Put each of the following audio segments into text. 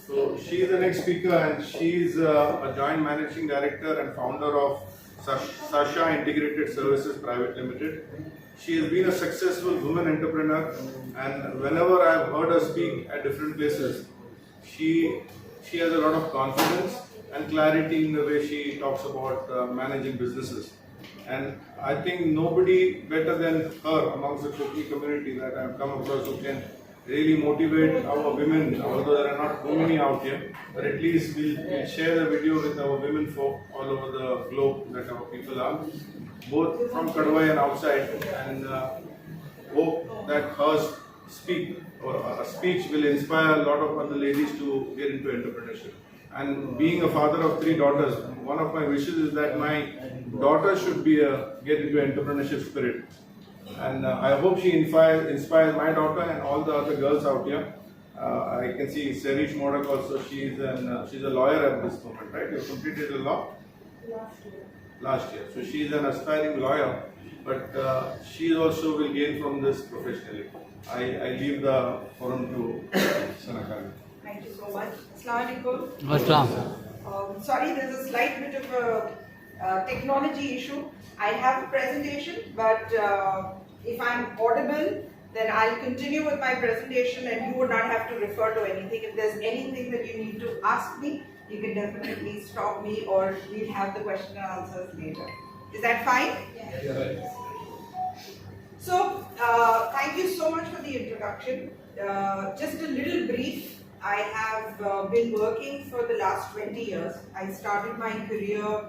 So she is the next speaker, and she is a joint managing director and founder of Sasha Integrated Services Private Limited. She has been a successful woman entrepreneur, and whenever I have heard her speak at different places, she has a lot of confidence and clarity in the way she talks about managing businesses. And I think nobody better than her amongst the cooking community that I have come across who can really motivate our women, although there are not too many out here, but at least we'll share the video with our women folk all over the globe that our people are, both from Kadwai and outside, and hope that her speech will inspire a lot of other ladies to get into entrepreneurship. And being a father of 3 daughters, one of my wishes is that my daughter should be get into entrepreneurship spirit. And I hope she inspires my daughter and all the other girls out here. I can see Serish Modak also. She's a lawyer at this moment, right? You completed the law last year. So she's an aspiring lawyer, but she also will gain from this professionally. I leave the forum to Sanakari. Thank you so much. Assalamualaikum. Assalam. Sorry, there's a slight bit of a technology issue. I have a presentation, but if I'm audible, then I'll continue with my presentation and you would not have to refer to anything. If there's anything that you need to ask me, you can definitely stop me, or we'll have the question and answers later. Is that fine? Yes. So, thank you so much for the introduction. Just a little brief. I have been working for the last 20 years. I started my career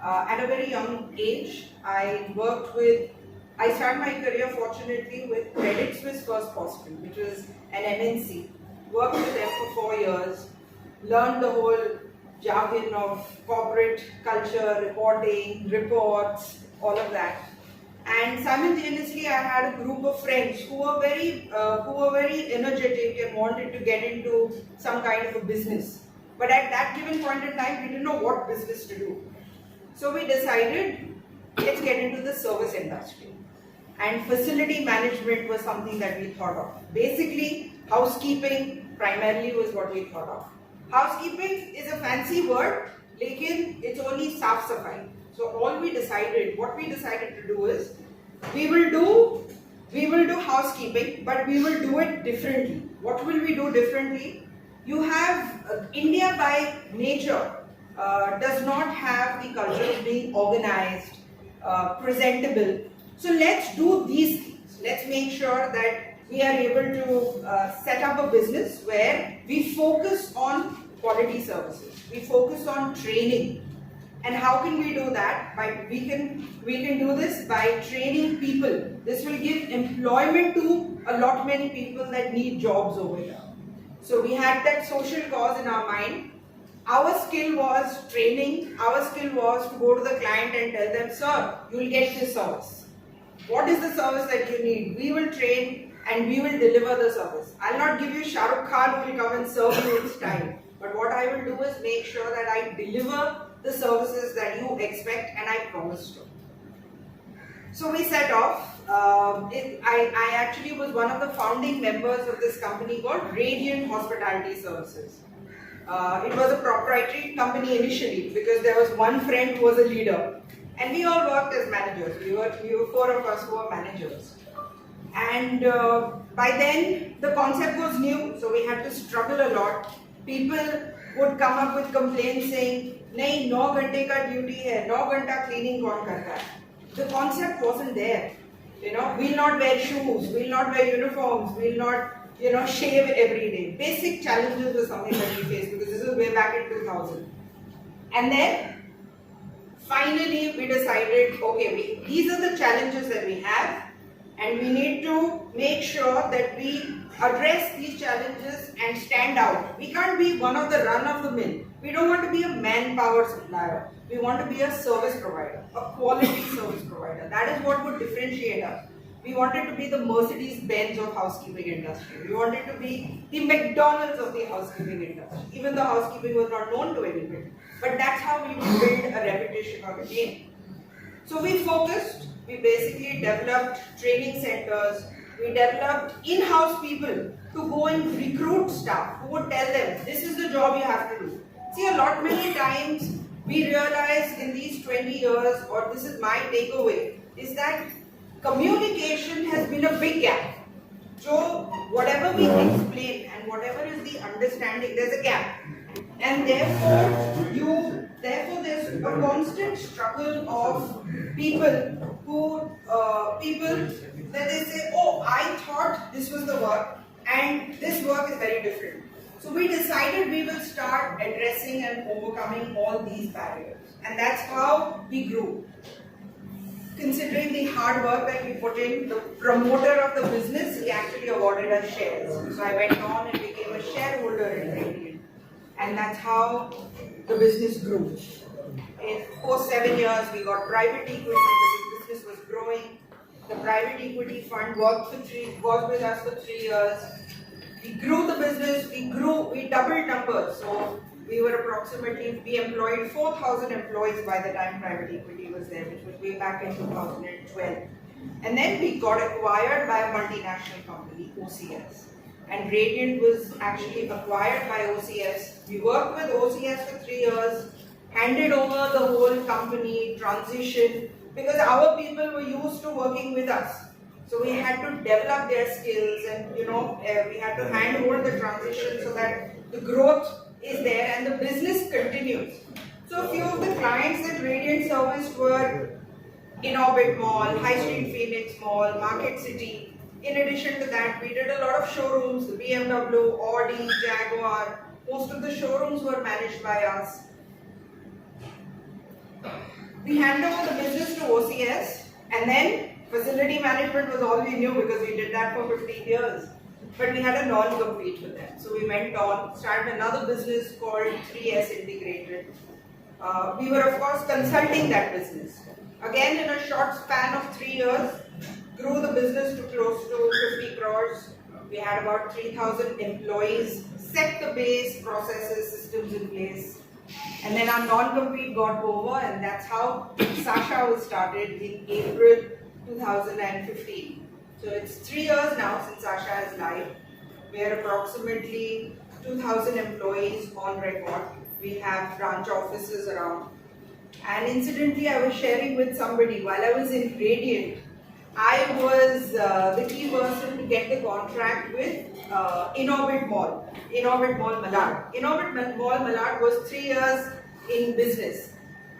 at a very young age. I started my career fortunately with Credit Suisse First Hospital, which was an MNC. Worked with them for 4 years, learned the whole jargon of corporate culture, reporting, reports, all of that. And simultaneously, I had a group of friends who were very energetic and wanted to get into some kind of a business. But at that given point in time, we didn't know what business to do. So we decided, let's get into the service industry. And facility management was something that we thought of. Basically, housekeeping primarily was what we thought of. Housekeeping is a fancy word, lekin it's only saaf safai. So what we decided to do is, we will do housekeeping, but we will do it differently. What will we do differently? You have, India by nature does not have the culture of being organized, presentable. So let's do these things. Let's make sure that we are able to set up a business where we focus on quality services. We focus on training. And how can we do that? We can do this by training people. This will give employment to a lot many people that need jobs over here. So we had that social cause in our mind. Our skill was training. Our skill was to go to the client and tell them, sir, you will get this service. What is the service that you need? We will train and we will deliver the service. I'll not give you Shah Rukh Khan who will come and serve you in style. But what I will do is make sure that I deliver the services that you expect and I promise to. So we set off. I actually was one of the founding members of this company called Radiant Hospitality Services. It was a proprietary company initially because there was one friend who was a leader. And we all worked as managers. We were 4 of us who were managers. And by then, the concept was new, so we had to struggle a lot. People would come up with complaints saying, "Nahi, 9 घंटे का duty है, 9 घंटा cleaning कौन करता है?" The concept wasn't there. We'll not wear shoes, we'll not wear uniforms, we'll not, shave every day. Basic challenges were something that we faced because this was way back in 2000. And then, finally, we decided, okay, these are the challenges that we have, and we need to make sure that we address these challenges and stand out. We can't be one of the run-of-the-mill. We don't want to be a manpower supplier. We want to be a service provider, a quality service provider. That is what would differentiate us. We wanted to be the Mercedes-Benz of housekeeping industry. We wanted to be the McDonald's of the housekeeping industry. Even though housekeeping was not known to anybody. But that's how we would build a reputation of a name. So we focused. We basically developed training centers, We developed in-house people to go and recruit staff who would tell them, this is the job you have to do. See, a lot many times we realize in these 20 years, or this is my takeaway, is that communication has been a big gap. So whatever we explain and whatever is the understanding, there's a gap. And therefore there's a constant struggle of people who that they say, oh, I thought this was the work and this work is very different. So we decided we will start addressing and overcoming all these barriers. And that's how we grew. Considering the hard work that we put in, the promoter of the business, he actually awarded us shares. So I went on and became a shareholder in Radiant. And that's how the business grew. In 7 years, we got private equity because the business was growing. The private equity fund worked with us for 3 years. We grew the business, we doubled numbers. So we employed 4,000 employees by the time private equity was there, which was way back in 2012. And then we got acquired by a multinational company, OCS. And Radiant was actually acquired by OCS. We worked with OCS for 3 years, handed over the whole company, transition, because our people were used to working with us. So we had to develop their skills and we had to handhold the transition so that the growth is there and the business continues. So a few of the clients that Radiant serviced were Inorbit Mall, High Street Phoenix Mall, Market City. In addition to that, we did a lot of showrooms, the BMW, Audi, Jaguar. Most of the showrooms were managed by us. We handed over the business to OCS, and then facility management was all we knew because we did that for 15 years. But we had a non-compete with them. So we went on, started another business called 3S Integrated. We were of course consulting that business. Again, in a short span of 3 years, grew the business to close to 50 crores. We had about 3,000 employees, set the base, processes, systems in place. And then our non-compete got over, and that's how Sasha was started in April 2015. So it's 3 years now since Sasha is live. We are approximately 2,000 employees on record. We have branch offices around. And incidentally, I was sharing with somebody while I was in Radiant, I was the key person to get the contract with Inorbit Mall Malad. Inorbit Mall Malad was 3 years in business.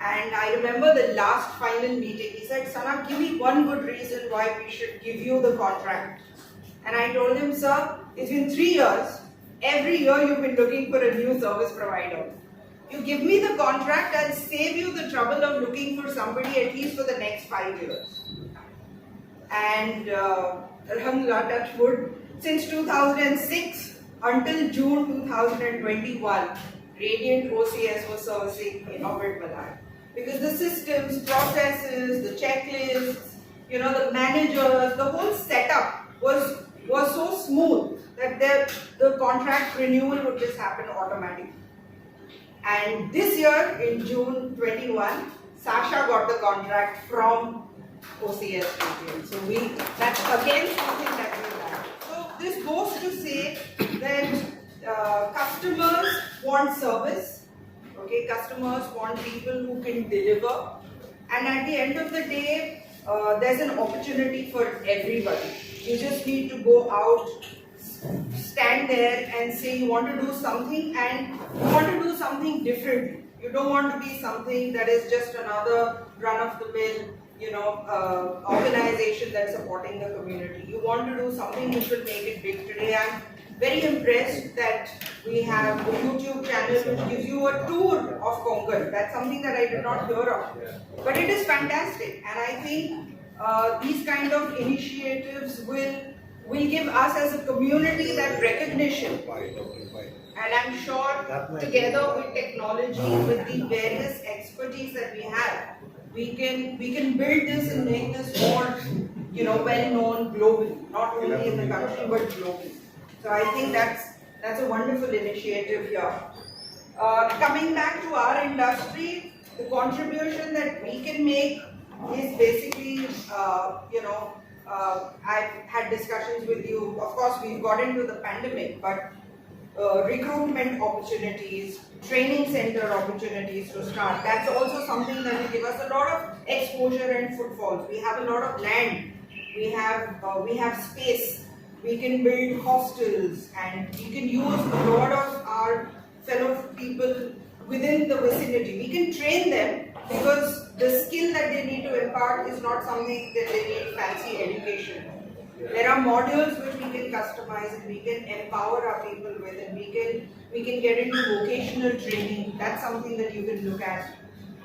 And I remember the last final meeting, he said, Sana, give me one good reason why we should give you the contract. And I told him, sir, it's been 3 years. Every year you've been looking for a new service provider. You give me the contract, I'll save you the trouble of looking for somebody at least for the next 5 years. And Alhamdulillah, touch wood, since 2006 until June 2021, Radiant OCS was servicing Inorbit Malad. Because the systems, processes, the checklists, the managers, the whole setup was so smooth that the contract renewal would just happen automatically. And this year, in June 21, Sasha got the contract from OCS Radiant. So that's again something that we have. So this goes to say that customers want service. Okay, customers want people who can deliver. And at the end of the day, there's an opportunity for everybody. You just need to go out, stand there and say you want to do something and you want to do something different. You don't want to be something that is just another run-of-the-mill, organization that's supporting the community. You want to do something which will make it big. Today I'm very impressed that we have a YouTube channel which gives you a tour of Konkan. That's something that I did not hear of. But it is fantastic, and I think these kind of initiatives will give us as a community that recognition. And I'm sure together with technology, with the various expertise that we have, we can build this and make this more, well known globally, not only in the country but globally. So I think that's a wonderful initiative here. Coming back to our industry, the contribution that we can make is basically, I've had discussions with you. Of course, we've got into the pandemic, but recruitment opportunities, training center opportunities to start. That's also something that will give us a lot of exposure and footfalls. We have a lot of land. We have space. We can build hostels, and we can use a lot of our fellow people within the vicinity. We can train them because the skill that they need to impart is not something that they need fancy education. There are modules which we can customize and we can empower our people with, and we can get into vocational training. That's something that you can look at.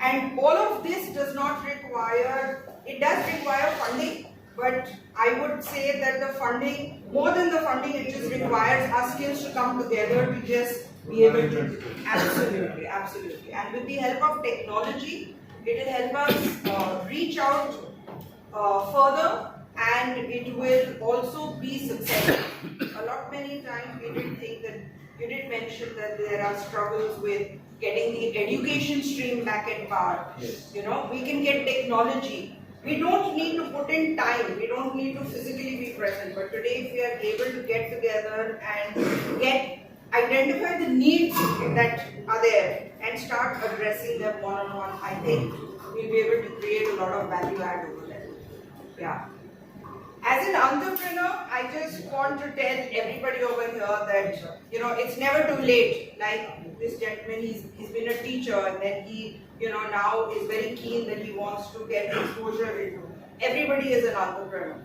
And all of this does not require, it does require funding, but I would say that the funding, more than the funding, it just requires our skills to come together to just be able to, absolutely. And with the help of technology, it will help us reach out further, and it will also be successful. Many times we did think that, you did mention that there are struggles with getting the education stream back at par. Yes. You know, we can get technology. We don't need to put in time, we don't need to physically be present, but today if we are able to get together and identify the needs that are there and start addressing them one-on-one, I think we'll be able to create a lot of value add over there. Yeah. As an entrepreneur, I just want to tell everybody over here that, you know, it's never too late. Like this gentleman, he's been a teacher, and then he, you know, now is very keen that he wants to get exposure into. Everybody is an entrepreneur.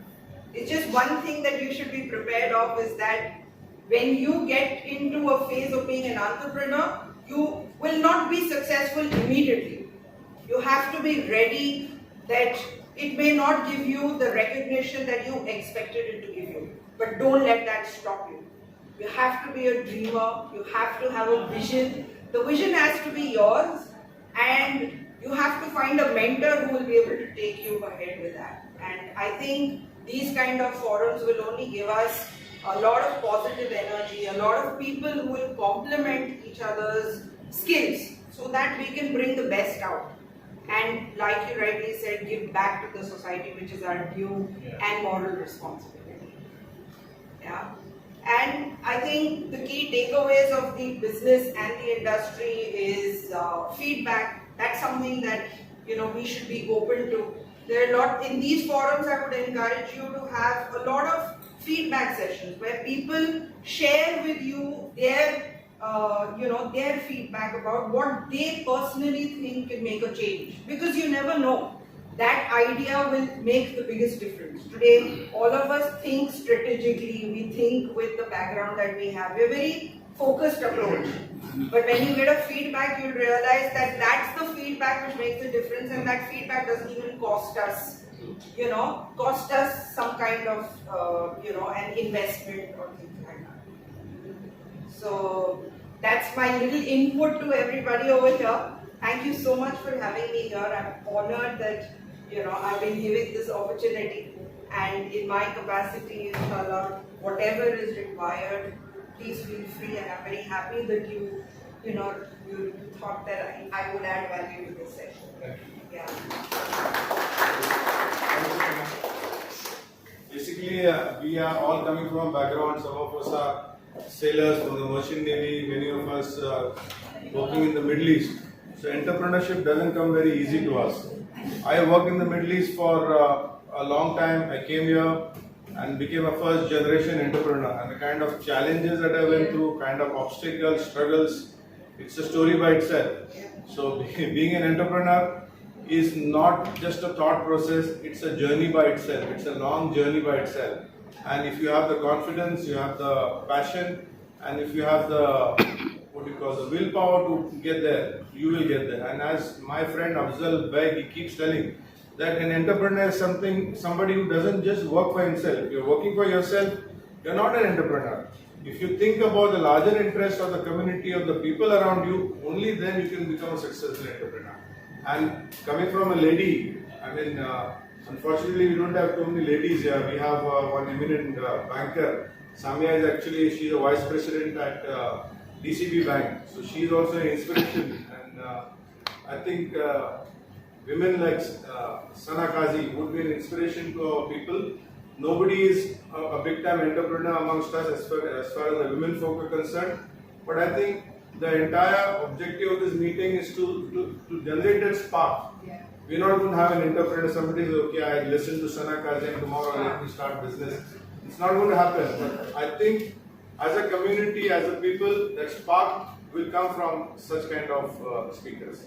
It's just one thing that you should be prepared of is that when you get into a phase of being an entrepreneur, you will not be successful immediately. You have to be ready that it may not give you the recognition that you expected it to give you, but don't let that stop you. You have to be a dreamer, you have to have a vision. The vision has to be yours, and you have to find a mentor who will be able to take you ahead with that. And I think these kind of forums will only give us a lot of positive energy, a lot of people who will complement each other's skills so that we can bring the best out. And like you rightly said, give back to the society, which is our due and moral responsibility. Yeah. And I think the key takeaways of the business and the industry is feedback. That's something that, you know, we should be open to. There are a lot in these forums. I would encourage you to have a lot of feedback sessions where people share with you their their feedback about what they personally think can make a change, because you never know. That idea will make the biggest difference. Today, all of us think strategically, we think with the background that we have. We're very focused approach. But when you get a feedback, you'll realize that that's the feedback which makes the difference, and that feedback doesn't even cost us, some kind of, an investment or things like that. So that's my little input to everybody over here. Thank you so much for having me here. I'm honored that, I've been given this opportunity, and in my capacity, inshallah, whatever is required, please feel free, and I'm very happy that you thought that I would add value to this session. Yeah. Basically, we are all coming from a background. Some of us are sailors from the Merchant Navy, many of us working in the Middle East. So entrepreneurship doesn't come very easy to us. I worked in the Middle East for a long time. I came here and became a first generation entrepreneur, and the kind of challenges that I went through, kind of obstacles, struggles, it's a story by itself. So being an entrepreneur is not just a thought process, it's a journey by itself. It's a long journey by itself. And if you have the confidence, you have the passion, and if you have the the willpower to get there, you will get there. And as my friend Afzal Beg, he keeps telling that an entrepreneur is somebody who doesn't just work for himself. You're working for yourself, you're not an entrepreneur. If you think about the larger interest of the community, of the people around you, only then you can become a successful entrepreneur. And coming from a lady, unfortunately we don't have too many ladies here. We have one eminent banker. Samia is actually, she's a vice president at DCB Bank. So she's also an inspiration. And I think women like Sana Kazi would be an inspiration to our people. Nobody is a big time entrepreneur amongst us as far as the women folk are concerned. But I think the entire objective of this meeting is to generate that spark. Yeah. We're not going to have an entrepreneur, somebody says, okay, I listened to Sana Kajan, tomorrow let me start business. It's not going to happen. But I think as a community, as a people, that spark will come from such kind of speakers.